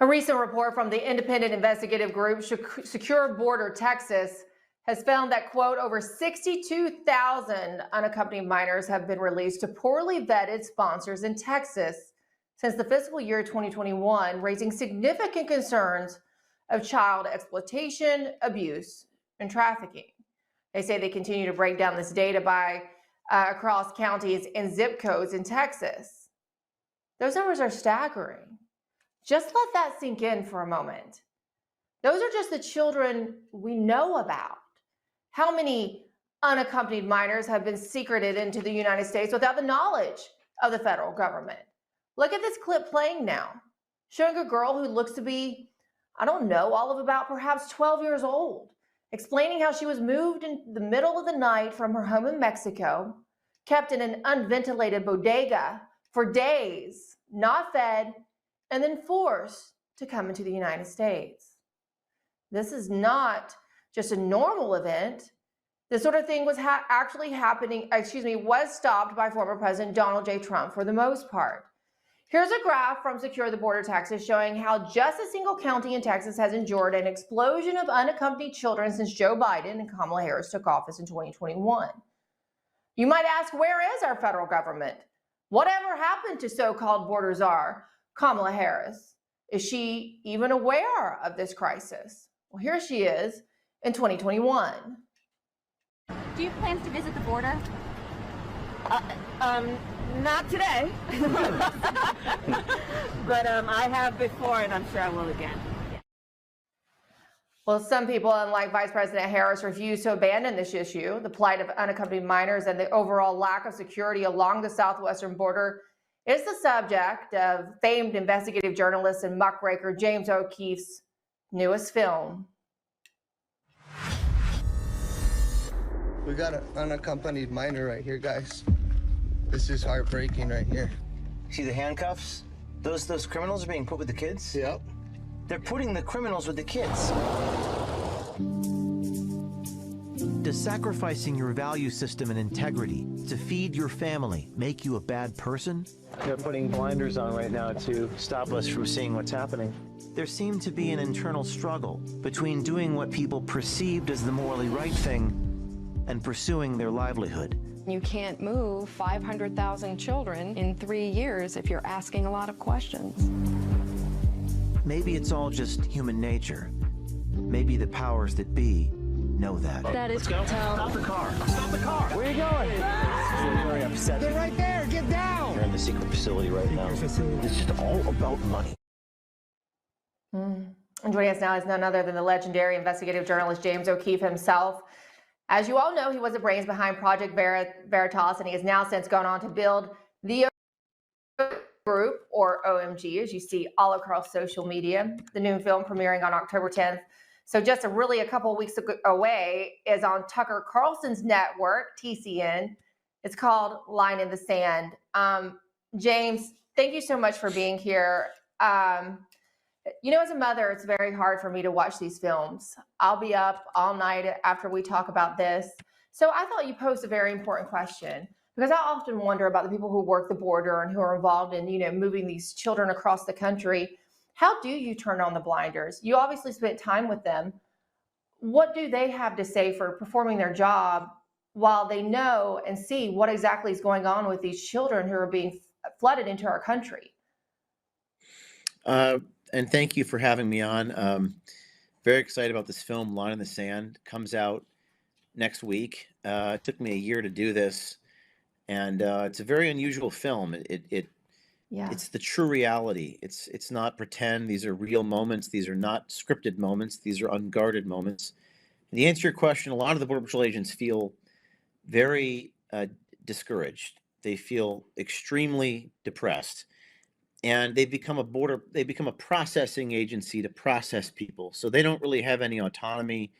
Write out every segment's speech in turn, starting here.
recent report from the independent investigative group Secure Border Texas has found that, quote, over 62,000 unaccompanied minors have been released to poorly vetted sponsors in Texas since the fiscal year 2021, raising significant concerns of child exploitation, abuse, and trafficking. They say they continue to break down this data by across counties and zip codes in Texas. Those numbers are staggering. Just let that sink in for a moment. Those are just the children we know about. How many unaccompanied minors have been secreted into the United States without the knowledge of the federal government? Look at this clip playing now, showing a girl who looks to be, I don't know, all of about perhaps 12 years old, explaining how she was moved in the middle of the night from her home in Mexico, kept in an unventilated bodega for days, not fed, and then forced to come into the United States. This is not just a normal event. This sort of thing was actually happening, was stopped by former President Donald J. Trump for the most part. Here's a graph from Secure the Border Texas showing how just a single county in Texas has endured an explosion of unaccompanied children since Joe Biden and Kamala Harris took office in 2021. You might ask, where is our federal government? Whatever happened to so-called border czar Kamala Harris? Is she even aware of this crisis? Well, here she is in 2021. Do you have plans to visit the border? Not today, but I have before, and I'm sure I will again. Well, some people, unlike Vice President Harris, refuse to abandon this issue. The plight of unaccompanied minors and the overall lack of security along the southwestern border is the subject of famed investigative journalist and muckraker James O'Keefe's newest film. We got an unaccompanied minor right here, guys. This is heartbreaking right here. See the handcuffs? Those criminals are being put with the kids? Yep. They're putting the criminals with the kids. Does sacrificing your value system and integrity to feed your family make you a bad person? They're putting blinders on right now to stop us from seeing what's happening. There seemed to be an internal struggle between doing what people perceived as the morally right thing and pursuing their livelihood. You can't move 500,000 children in 3 years if you're asking a lot of questions. Maybe it's all just human nature. Maybe the powers that be know that. That is Let's go. Stop the car. Stop the car. Where are you going? This is very upsetting. They're right there. Get down. You're in the secret facility right now. It's just all about money. And joining us now is none other than the legendary investigative journalist James O'Keefe himself. As you all know, he was the brains behind Project Veritas, and he has now since gone on to build the Group, or OMG, as you see all across social media. The new film premiering on October 10th. So just a couple of weeks away is on Tucker Carlson's network, TCN. It's called Line in the Sand. James, thank you so much for being here. You know, as a mother, it's very hard for me to watch these films. I'll be up all night after we talk about this. So I thought you posed a very important question, because I often wonder about the people who work the border and who are involved in, moving these children across the country. How do you turn on the blinders? You obviously spent time with them. What do they have to say for performing their job while they know and see what exactly is going on with these children who are being flooded into our country? And thank you for having me on. Very excited about this film, Line in the Sand. Comes out next week. It took me a year to do this, and it's a very unusual film. It's the true reality. It's not pretend. These are real moments. These are not scripted moments. These are unguarded moments. And to answer your question, a lot of the Border Patrol agents feel very discouraged. They feel extremely depressed. And they've become a processing agency to process people. So they don't really have any autonomy.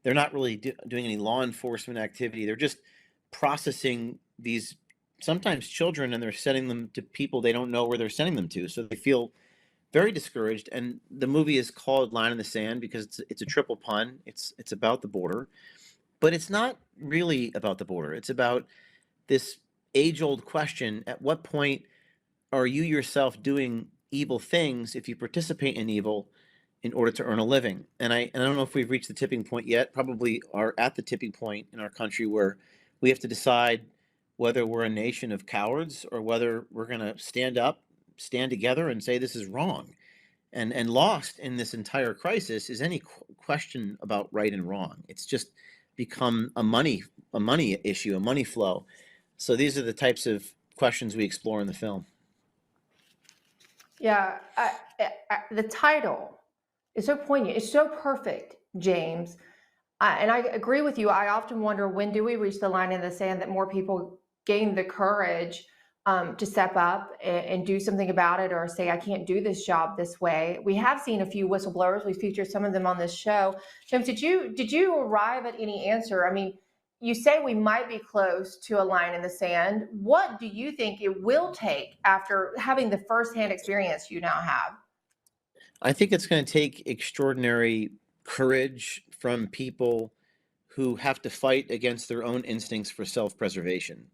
They're not really doing any law enforcement activity. They're just processing these sometimes children, and they're sending them to people they don't know where they're sending them to. So they feel very discouraged. And the movie is called Line in the Sand because it's a triple pun. It's about the border, but it's not really about the border. It's about this age-old question: at what point are you yourself doing evil things if you participate in evil in order to earn a living. And I don't know if we've reached the tipping point yet, probably are at the tipping point in our country where we have to decide whether we're a nation of cowards or whether we're going to stand up, stand together and say this is wrong. And lost in this entire crisis is any question about right and wrong. It's just become a money issue, a money flow. So these are the types of questions we explore in the film. Yeah, the title is so poignant. It's so perfect, James. And I agree with you. I often wonder, when do we reach the line in the sand that more people gain the courage to step up and do something about it, or say, I can't do this job this way. We have seen a few whistleblowers. We featured some of them on this show. James, did you arrive at any answer? I mean, you say we might be close to a line in the sand. What do you think it will take after having the firsthand experience you now have? I think it's going to take extraordinary courage from people who have to fight against their own instincts for self-preservation.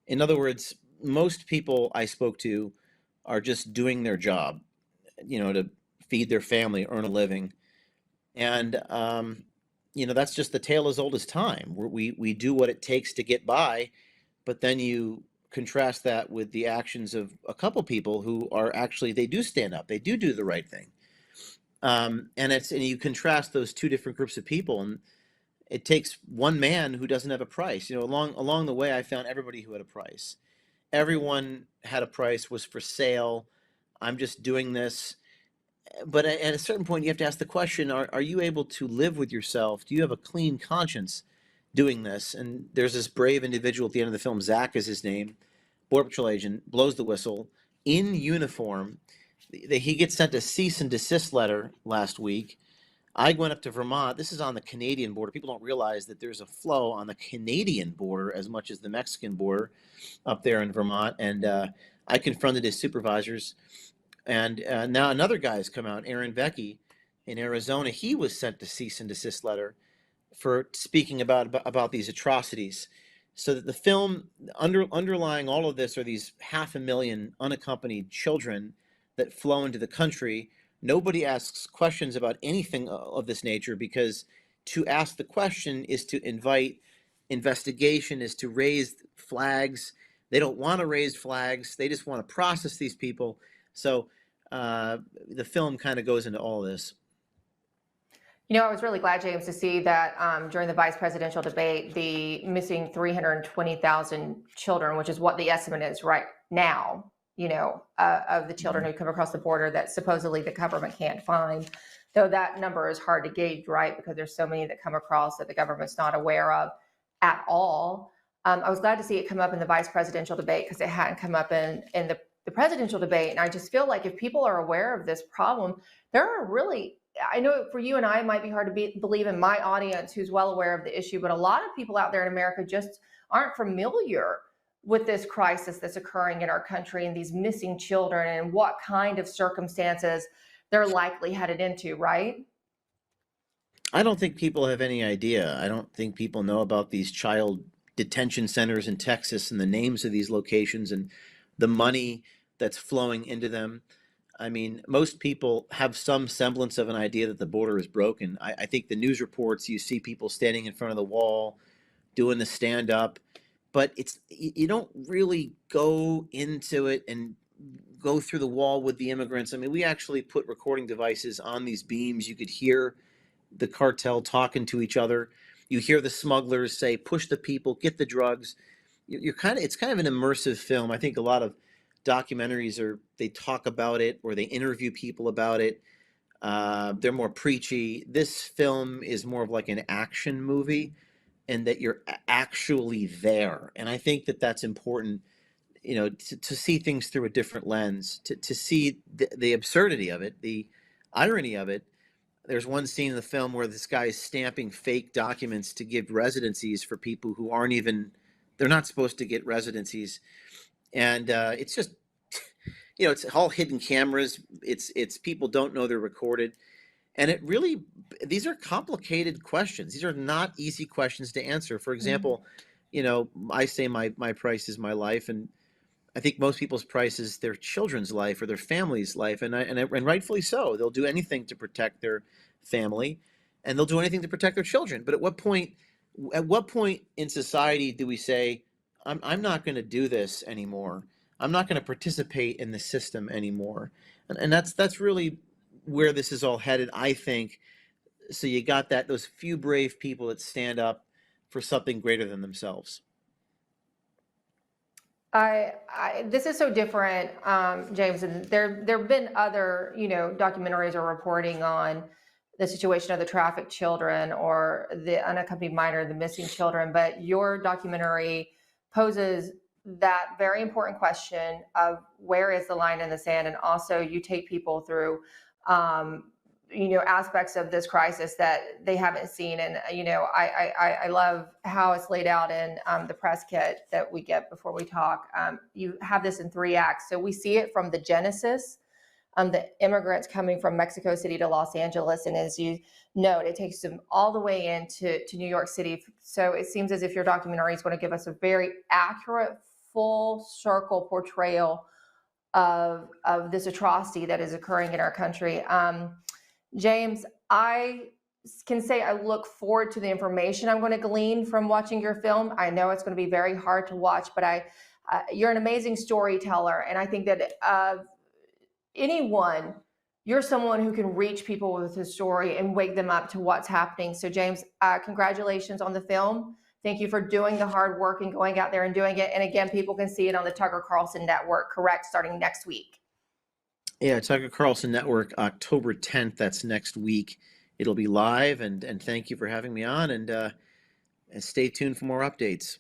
In other words, most people I spoke to are just doing their job, to feed their family, earn a living. And, that's just the tale as old as time. We do what it takes to get by, but then you contrast that with the actions of a couple people who are actually, they do stand up, they do the right thing. And you contrast those two different groups of people, and it takes one man who doesn't have a price. Along the way, I found everybody who had a price. Everyone had a price, was for sale. I'm just doing this. But at a certain point, you have to ask the question, are you able to live with yourself? Do you have a clean conscience doing this? And there's this brave individual at the end of the film, Zach is his name, Border Patrol agent, blows the whistle in uniform. He gets sent a cease and desist letter last week. I went up to Vermont. This is on the Canadian border. People don't realize that there's a flow on the Canadian border as much as the Mexican border up there in Vermont. And I confronted his supervisors. And now another guy has come out, Aaron Vecchi in Arizona. He was sent a cease and desist letter for speaking about these atrocities. So that the film, underlying all of this are these 500,000 unaccompanied children that flow into the country. Nobody asks questions about anything of this nature, because to ask the question is to invite investigation, is to raise flags. They don't want to raise flags. They just want to process these people. So the film kind of goes into all this. I was really glad, James, to see that during the vice presidential debate, the missing 320,000 children, which is what the estimate is right now, of the children who come across the border that supposedly the government can't find, though that number is hard to gauge, right? Because there's so many that come across that the government's not aware of at all. I was glad to see it come up in the vice presidential debate, because it hadn't come up in the presidential debate. And I just feel like if people are aware of this problem, there are really, I know for you and I, it might be hard to believe in my audience who's well aware of the issue, but a lot of people out there in America just aren't familiar with this crisis that's occurring in our country and these missing children and what kind of circumstances they're likely headed into, right? I don't think people have any idea. I don't think people know about these child detention centers in Texas and the names of these locations and the money that's flowing into them. I mean, most people have some semblance of an idea that the border is broken. I think the news reports, you see people standing in front of the wall, doing the stand up, but you don't really go into it and go through the wall with the immigrants. I mean, we actually put recording devices on these beams. You could hear the cartel talking to each other. You hear the smugglers say, push the people, get the drugs. It's kind of an immersive film. I think a lot of documentaries they talk about it or they interview people about it. They're more preachy. This film is more of like an action movie, and that you're actually there. And I think that that's important, to see things through a different lens, to see the absurdity of it, the irony of it. There's one scene in the film where this guy is stamping fake documents to give residencies for people who they're not supposed to get residencies. And it's just, it's all hidden cameras. It's people don't know they're recorded. And these are complicated questions. These are not easy questions to answer. For example, I say my price is my life. And I think most people's price is their children's life or their family's life, and rightfully so. They'll do anything to protect their family, and they'll do anything to protect their children. But at what point in society do we say, I'm not going to do this anymore? I'm not going to participate in the system anymore. And that's really where this is all headed, I think. So you got those few brave people that stand up for something greater than themselves. This is so different, James, and there've been other, documentaries or reporting on the situation of the trafficked children or the unaccompanied minor, the missing children. But your documentary poses that very important question of where is the line in the sand, and also you take people through, aspects of this crisis that they haven't seen. And, I love how it's laid out in the press kit that we get before we talk. You have this in 3 acts. So we see it from the genesis, the immigrants coming from Mexico City to Los Angeles. And as you note, it takes them all the way into New York City. So it seems as if your documentary is going to give us a very accurate, full circle portrayal of this atrocity that is occurring in our country. James, I can say I look forward to the information I'm going to glean from watching your film. I know it's going to be very hard to watch, but you're an amazing storyteller. And I think that anyone, you're someone who can reach people with his story and wake them up to what's happening. So James, congratulations on the film. Thank you for doing the hard work and going out there and doing it. And again, people can see it on the Tucker Carlson Network, correct, starting next week. Yeah, Tucker Carlson Network, October 10th. That's next week. It'll be live, and thank you for having me on, and stay tuned for more updates.